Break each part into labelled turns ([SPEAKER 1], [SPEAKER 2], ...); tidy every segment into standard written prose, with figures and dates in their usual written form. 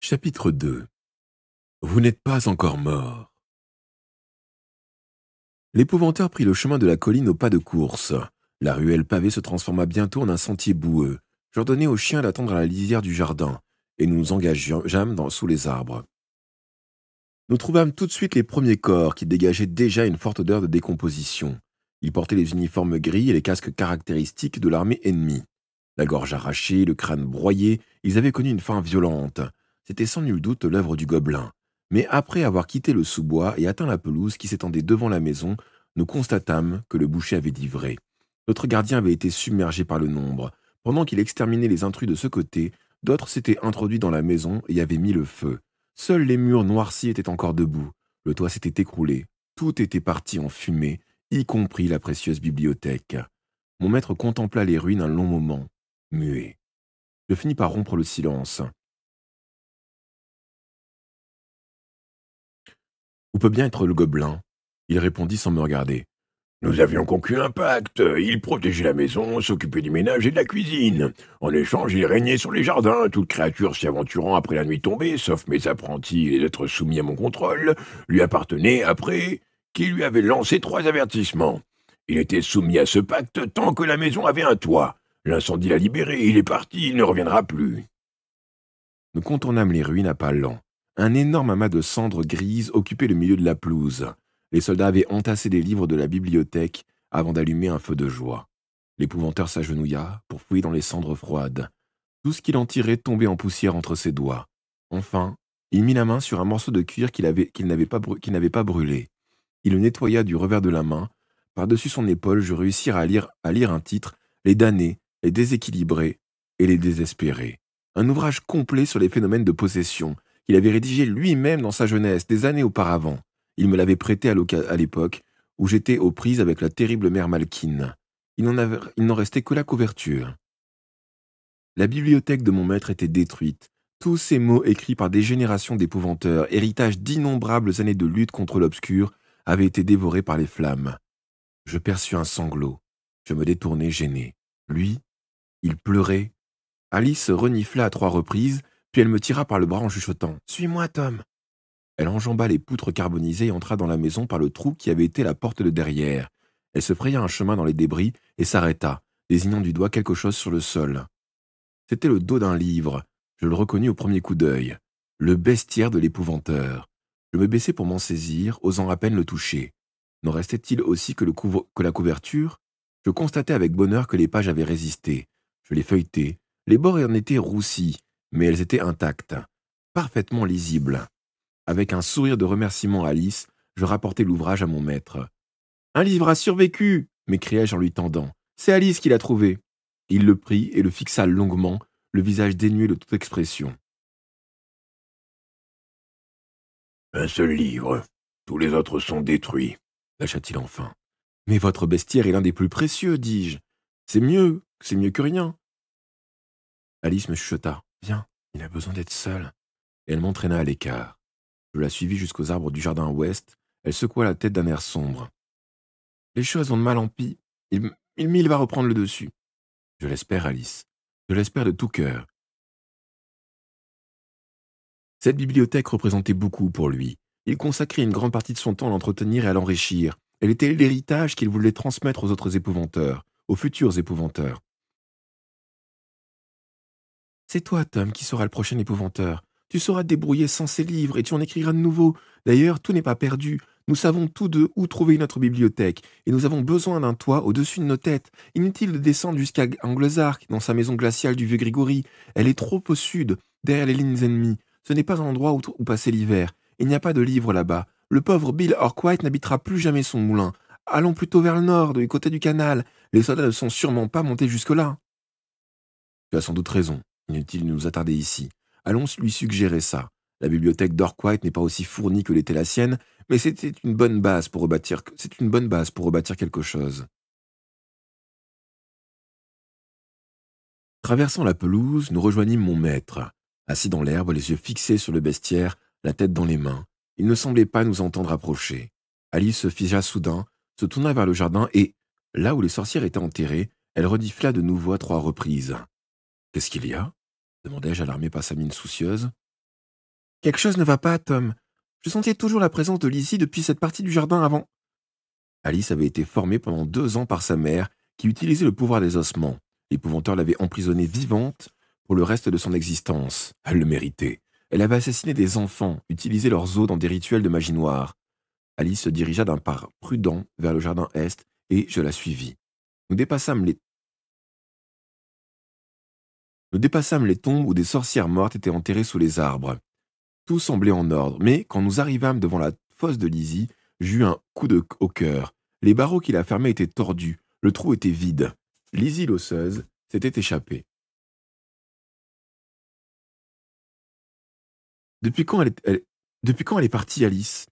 [SPEAKER 1] Chapitre 2. Vous n'êtes pas encore mort. L'épouvanteur prit le chemin de la colline au pas de course. La ruelle pavée se transforma bientôt en un sentier boueux. J'ordonnai aux chiens d'attendre à la lisière du jardin, et nous nous engageâmes sous les arbres. Nous trouvâmes tout de suite les premiers corps qui dégageaient déjà une forte odeur de décomposition. Ils portaient les uniformes gris et les casques caractéristiques de l'armée ennemie. La gorge arrachée, le crâne broyé, ils avaient connu une fin violente. C'était sans nul doute l'œuvre du gobelin. Mais après avoir quitté le sous-bois et atteint la pelouse qui s'étendait devant la maison, nous constatâmes que le boucher avait livré. Notre gardien avait été submergé par le nombre. Pendant qu'il exterminait les intrus de ce côté, d'autres s'étaient introduits dans la maison et avaient mis le feu. Seuls les murs noircis étaient encore debout. Le toit s'était écroulé. Tout était parti en fumée, y compris la précieuse bibliothèque. Mon maître contempla les ruines un long moment, muet. Je finis par rompre le silence. Où peut bien être le gobelin? Il répondit sans me regarder.
[SPEAKER 2] Nous avions conclu un pacte. Il protégeait la maison, s'occupait du ménage et de la cuisine. En échange, il régnait sur les jardins. Toute créature s'y aventurant après la nuit tombée, sauf mes apprentis et les êtres soumis à mon contrôle, lui appartenait après qu'il lui avait lancé 3 avertissements. Il était soumis à ce pacte tant que la maison avait un toit. L'incendie l'a libéré, il est parti, il ne reviendra plus.
[SPEAKER 1] Nous contournâmes les ruines à pas lents. Un énorme amas de cendres grises occupait le milieu de la pelouse. Les soldats avaient entassé des livres de la bibliothèque avant d'allumer un feu de joie. L'épouvanteur s'agenouilla pour fouiller dans les cendres froides. Tout ce qu'il en tirait tombait en poussière entre ses doigts. Enfin, il mit la main sur un morceau de cuir qu'il n'avait pas brûlé. Il le nettoya du revers de la main. Par-dessus son épaule, je réussis à lire un titre, Les damnés, les déséquilibrés et les désespérés. Un ouvrage complet sur les phénomènes de possession qu'il avait rédigé lui-même dans sa jeunesse, des années auparavant. Il me l'avait prêté à l'époque où j'étais aux prises avec la terrible mère Malkine. Il n'en restait que la couverture. La bibliothèque de mon maître était détruite. Tous ces mots écrits par des générations d'épouvanteurs, héritage d'innombrables années de lutte contre l'obscur, avaient été dévorés par les flammes. Je perçus un sanglot. Je me détournai gêné. Lui, il pleurait. Alice renifla à 3 reprises, puis elle me tira par le bras en chuchotant « Suis-moi, Tom !» Elle enjamba les poutres carbonisées et entra dans la maison par le trou qui avait été la porte de derrière. Elle se fraya un chemin dans les débris et s'arrêta, désignant du doigt quelque chose sur le sol. C'était le dos d'un livre. Je le reconnus au premier coup d'œil. Le bestiaire de l'épouvanteur. Je me baissai pour m'en saisir, osant à peine le toucher. N'en restait-il aussi que la couverture? Je constatai avec bonheur que les pages avaient résisté. Je les feuilletai. Les bords en étaient roussis, mais elles étaient intactes, parfaitement lisibles. Avec un sourire de remerciement à Alice, je rapportai l'ouvrage à mon maître. « Un livre a survécu !» m'écriai-je en lui tendant. « C'est Alice qui l'a trouvé. » Il le prit et le fixa longuement, le visage dénué de toute expression.
[SPEAKER 2] Un seul livre. Tous les autres sont détruits.
[SPEAKER 1] Lâcha-t-il enfin. « Mais votre bestiaire est l'un des plus précieux, dis-je. C'est mieux que rien. » Alice me chuchota. « Viens, il a besoin d'être seul. » Et elle m'entraîna à l'écart. Je la suivis jusqu'aux arbres du jardin ouest. Elle secoua la tête d'un air sombre. « Les choses vont de mal en pis. Il va reprendre le dessus. » Je l'espère, Alice. Je l'espère de tout cœur. Cette bibliothèque représentait beaucoup pour lui. Il consacrait une grande partie de son temps à l'entretenir et à l'enrichir. Elle était l'héritage qu'il voulait transmettre aux autres épouvanteurs, aux futurs épouvanteurs. C'est toi, Tom, qui seras le prochain épouvanteur. Tu sauras te débrouiller sans ces livres et tu en écriras de nouveaux. D'ailleurs, tout n'est pas perdu. Nous savons tous deux où trouver notre bibliothèque et nous avons besoin d'un toit au-dessus de nos têtes. Inutile de descendre jusqu'à Anglezark, dans sa maison glaciale du vieux Grigory. Elle est trop au sud, derrière les lignes ennemies. Ce n'est pas un endroit où passer l'hiver. Il n'y a pas de livres là-bas. Le pauvre Bill Orquite n'habitera plus jamais son moulin. Allons plutôt vers le nord, du côté du canal. Les soldats ne sont sûrement pas montés jusque-là. Tu as sans doute raison. Inutile de nous attarder ici. Allons lui suggérer ça. La bibliothèque d'Orquite n'est pas aussi fournie que l'était la sienne, mais c'est une bonne base pour rebâtir quelque chose. Traversant la pelouse, nous rejoignîmes mon maître. Assis dans l'herbe, les yeux fixés sur le bestiaire, la tête dans les mains, il ne semblait pas nous entendre approcher. Alice se figea soudain, se tourna vers le jardin et, là où les sorcières étaient enterrées, elle renifla de nouveau à 3 reprises. « Qu'est-ce qu'il y a ?» demandai-je alarmé par sa mine soucieuse. Quelque chose ne va pas, Tom. Je sentais toujours la présence de Lizzie depuis cette partie du jardin avant. Alice avait été formée pendant 2 ans par sa mère, qui utilisait le pouvoir des ossements. L'épouvanteur l'avait emprisonnée vivante pour le reste de son existence. Elle le méritait. Elle avait assassiné des enfants, utilisé leurs os dans des rituels de magie noire. Alice se dirigea d'un pas prudent vers le jardin est, et je la suivis. Nous dépassâmes les Nous dépassâmes les tombes où des sorcières mortes étaient enterrées sous les arbres. Tout semblait en ordre, mais quand nous arrivâmes devant la fosse de Lizzie, j'eus un au cœur. Les barreaux qui la fermaient étaient tordus, le trou était vide. Lizzie l'osseuse s'était échappée. Depuis quand elle est partie, Alice?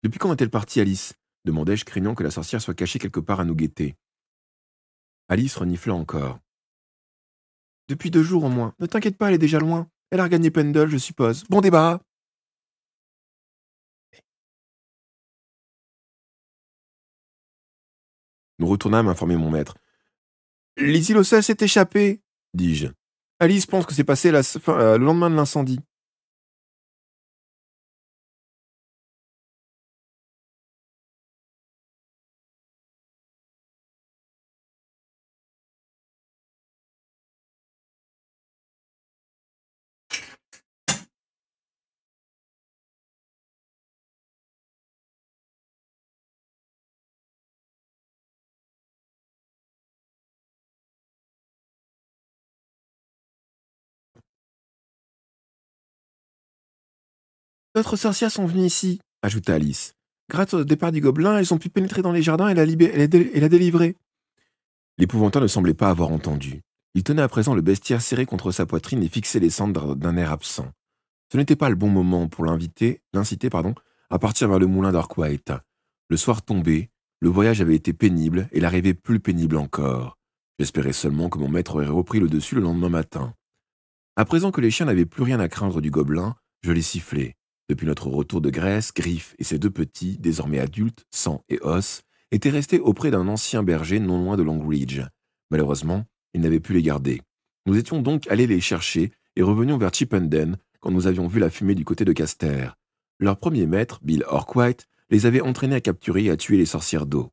[SPEAKER 1] Depuis quand est-elle partie, Alice? Demandai-je, craignant que la sorcière soit cachée quelque part à nous guetter. Alice renifla encore. Depuis 2 jours au moins. Ne t'inquiète pas, elle est déjà loin. Elle a regagné Pendle, je suppose. Bon débarras. Nous retournâmes informer mon maître. Lizzie Lossel s'est échappée, dis-je. Alice pense que c'est passé le lendemain de l'incendie. D'autres sorcières sont venues ici, ajouta Alice. Grâce au départ du gobelin, elles ont pu pénétrer dans les jardins et la délivrer. L'épouvanteur ne semblait pas avoir entendu. Il tenait à présent le bestiaire serré contre sa poitrine et fixait les cendres d'un air absent. Ce n'était pas le bon moment pour l'inciter, à partir vers le moulin d'Arkwright. Le soir tombait, le voyage avait été pénible et l'arrivée plus pénible encore. J'espérais seulement que mon maître aurait repris le dessus le lendemain matin. À présent que les chiens n'avaient plus rien à craindre du gobelin, je les sifflais. Depuis notre retour de Grèce, Griff et ses 2 petits, désormais adultes, sang et os, étaient restés auprès d'un ancien berger non loin de Longridge. Malheureusement, ils n'avaient pu les garder. Nous étions donc allés les chercher et revenions vers Chippenden quand nous avions vu la fumée du côté de Caster. Leur premier maître, Bill Orquite, les avait entraînés à capturer et à tuer les sorcières d'eau.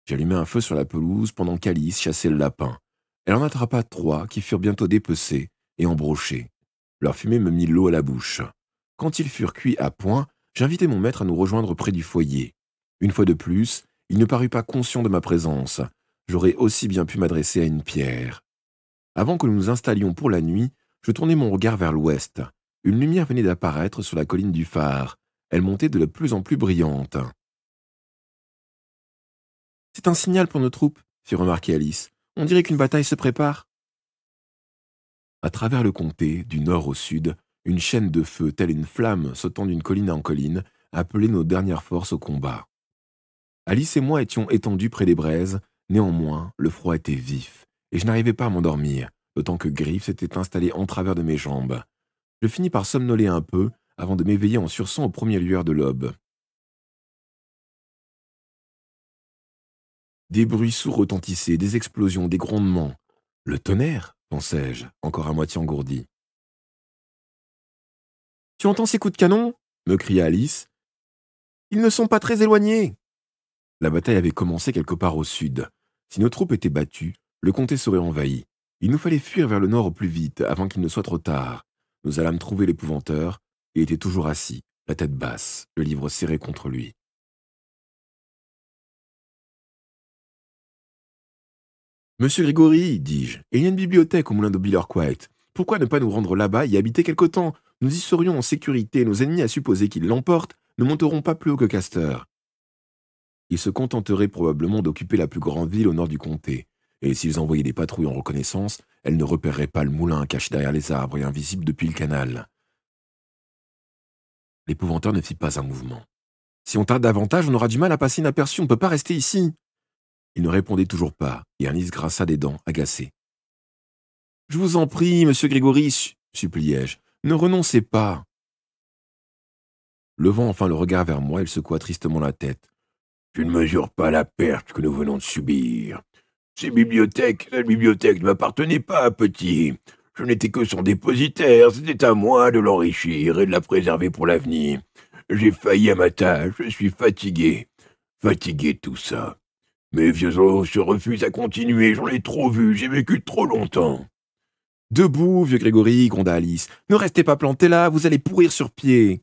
[SPEAKER 1] J'allumai un feu sur la pelouse pendant qu'Alice chassait le lapin. Elle en attrapa 3 qui furent bientôt dépecés et embrochés. Leur fumée me mit l'eau à la bouche. Quand ils furent cuits à point, j'invitai mon maître à nous rejoindre près du foyer. Une fois de plus, il ne parut pas conscient de ma présence. J'aurais aussi bien pu m'adresser à une pierre. Avant que nous nous installions pour la nuit, je tournai mon regard vers l'ouest. Une lumière venait d'apparaître sur la colline du phare. Elle montait de plus en plus brillante. « C'est un signal pour nos troupes, » fit remarquer Alice. « On dirait qu'une bataille se prépare. » À travers le comté, du nord au sud, une chaîne de feu, telle une flamme sautant d'une colline en colline, appelait nos dernières forces au combat. Alice et moi étions étendus près des braises, néanmoins, le froid était vif, et je n'arrivais pas à m'endormir, d'autant que Griff s'était installé en travers de mes jambes. Je finis par somnoler un peu, avant de m'éveiller en sursaut aux premières lueurs de l'aube. Des bruits sourds retentissaient, des explosions, des grondements. Le tonnerre, pensai-je, encore à moitié engourdi. « Tu entends ces coups de canon ?» me cria Alice. « Ils ne sont pas très éloignés. » La bataille avait commencé quelque part au sud. Si nos troupes étaient battues, le comté serait envahi. Il nous fallait fuir vers le nord au plus vite, avant qu'il ne soit trop tard. Nous allâmes trouver l'épouvanteur, et il était toujours assis, la tête basse, le livre serré contre lui. « Monsieur Grégory, dis-je, il y a une bibliothèque au moulin de Bill Orquite. Pourquoi ne pas nous rendre là-bas et y habiter quelque temps? Nous y serions en sécurité, nos ennemis, à supposer qu'ils l'emportent, ne monteront pas plus haut que Caster. » Ils se contenteraient probablement d'occuper la plus grande ville au nord du comté, et s'ils envoyaient des patrouilles en reconnaissance, elles ne repéreraient pas le moulin caché derrière les arbres et invisible depuis le canal. L'épouvanteur ne fit pas un mouvement. « Si on tarde davantage, on aura du mal à passer inaperçu, on ne peut pas rester ici. » Il ne répondait toujours pas, et Alice grinça des dents, agacée. « Je vous en prie, monsieur Grégory, suppliai-je, ne renoncez pas. » Levant enfin le regard vers moi, il secoua tristement la tête.
[SPEAKER 2] « Tu ne mesures pas la perte que nous venons de subir. Cette bibliothèque ne m'appartenait pas, petit. Je n'étais que son dépositaire, c'était à moi de l'enrichir et de la préserver pour l'avenir. J'ai failli à ma tâche, je suis fatigué. Fatigué de tout ça. Mes vieux os se refusent à continuer, j'en ai trop vu, j'ai vécu trop longtemps.
[SPEAKER 1] Debout, vieux Grégory, gronda Alice. Ne restez pas planté là, vous allez pourrir sur pied.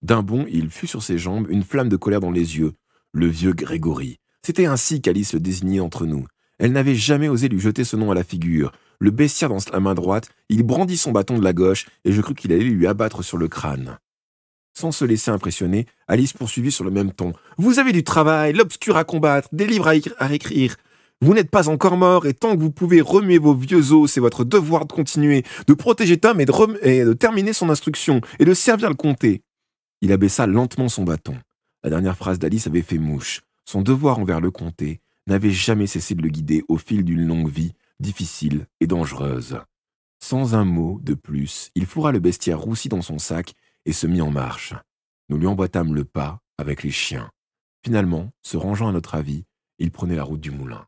[SPEAKER 1] D'un bond, il fut sur ses jambes, une flamme de colère dans les yeux. Le vieux Grégory. C'était ainsi qu'Alice le désignait entre nous. Elle n'avait jamais osé lui jeter ce nom à la figure. Le bestiaire dans la main droite, il brandit son bâton de la gauche, et je crus qu'il allait lui abattre sur le crâne. Sans se laisser impressionner, Alice poursuivit sur le même ton. « Vous avez du travail, l'obscur à combattre, des livres à écrire. Vous n'êtes pas encore mort, et tant que vous pouvez remuer vos vieux os, c'est votre devoir de continuer, de protéger Tom et de terminer son instruction, et de servir le comté. » Il abaissa lentement son bâton. La dernière phrase d'Alice avait fait mouche. Son devoir envers le comté n'avait jamais cessé de le guider au fil d'une longue vie, difficile et dangereuse. Sans un mot de plus, il fourra le bestiaire roussi dans son sac et se mit en marche. Nous lui emboîtâmes le pas avec les chiens. Finalement, se rangeant à notre avis, il prenait la route du moulin.